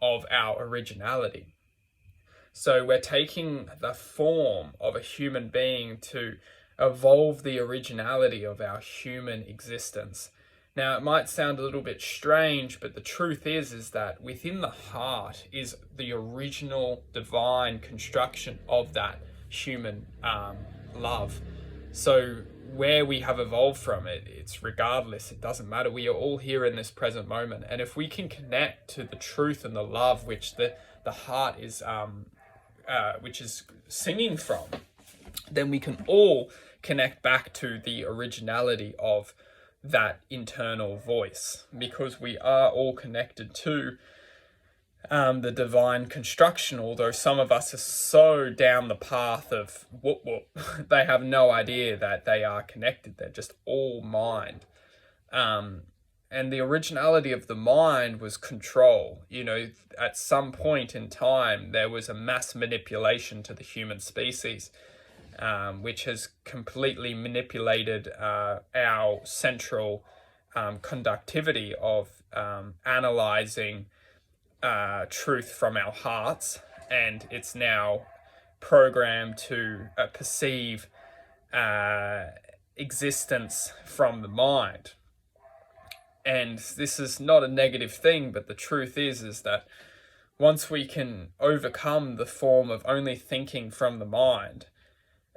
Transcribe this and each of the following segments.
of our originality. So we're taking the form of a human being to evolve the originality of our human existence. Now, it might sound a little bit strange, but the truth is that within the heart is the original divine construction of that human love. So where we have evolved from, it's regardless, it doesn't matter. We are all here in this present moment. And if we can connect to the truth and the love which the heart is which is singing from, then we can all connect back to the originality of that internal voice, because we are all connected to the divine construction. Although some of us are so down the path of whoop whoop, they have no idea that they are connected. They're just all mind. And the originality of the mind was control. At some point in time, there was a mass manipulation to the human species, which has completely manipulated our central conductivity of analyzing truth from our hearts. And it's now programmed to perceive existence from the mind. And this is not a negative thing, but the truth is that once we can overcome the form of only thinking from the mind,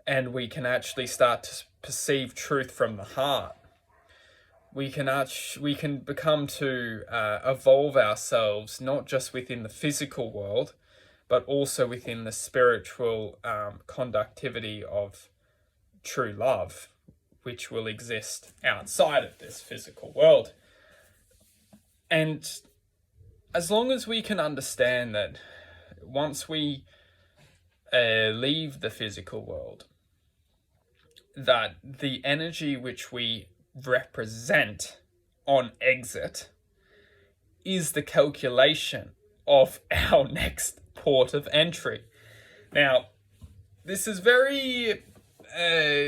and we can actually start to perceive truth from the heart, we can become to evolve ourselves, not just within the physical world, but also within the spiritual conductivity of true love, which will exist outside of this physical world. And as long as we can understand that once we leave the physical world, that the energy which we represent on exit is the calculation of our next port of entry. Now, this is very, very,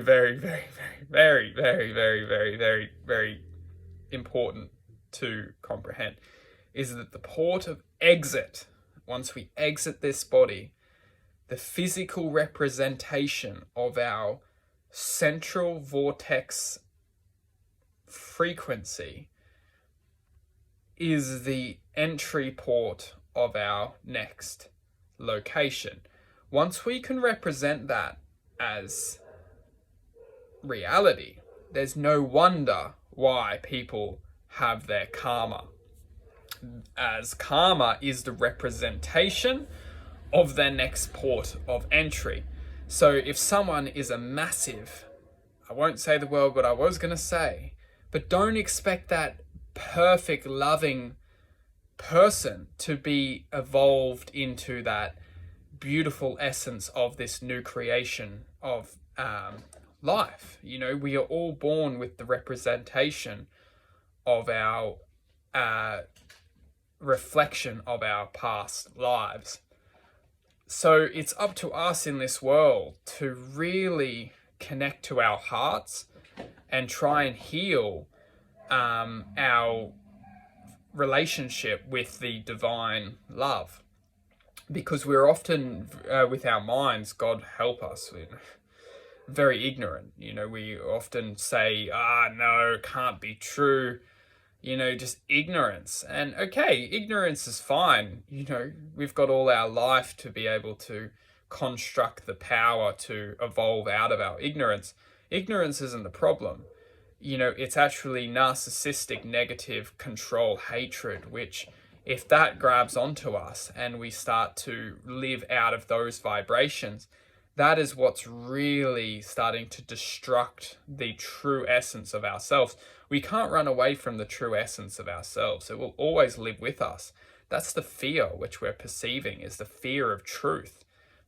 very important to comprehend, is that the port of exit, once we exit this body, the physical representation of our central vortex frequency is the entry port of our next location. Once we can represent that as reality, there's no wonder why people have their karma, as karma is the representation of their next port of entry. So if someone is a massive, I won't say the word, but I was going to say, but don't expect that perfect, loving person to be evolved into that beautiful essence of this new creation of life. We are all born with the representation of our reflection of our past lives. So it's up to us in this world to really connect to our hearts and try and heal our relationship with the divine love. Because we're often, with our minds, God help us, very ignorant. We often say, no, can't be true. Just ignorance. And okay, ignorance is fine. We've got all our life to be able to construct the power to evolve out of our ignorance. Ignorance isn't the problem. It's actually narcissistic, negative control, hatred, which if that grabs onto us and we start to live out of those vibrations, that is what's really starting to destruct the true essence of ourselves. We can't run away from the true essence of ourselves. It will always live with us. That's the fear which we're perceiving, is the fear of truth.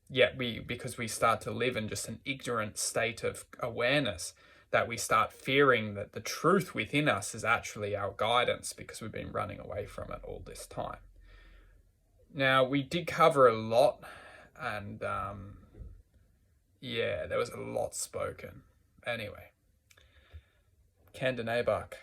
Yet because we start to live in just an ignorant state of awareness, that we start fearing that the truth within us is actually our guidance, because we've been running away from it all this time. Now, we did cover a lot, and there was a lot spoken. Anyway, Kandanabak.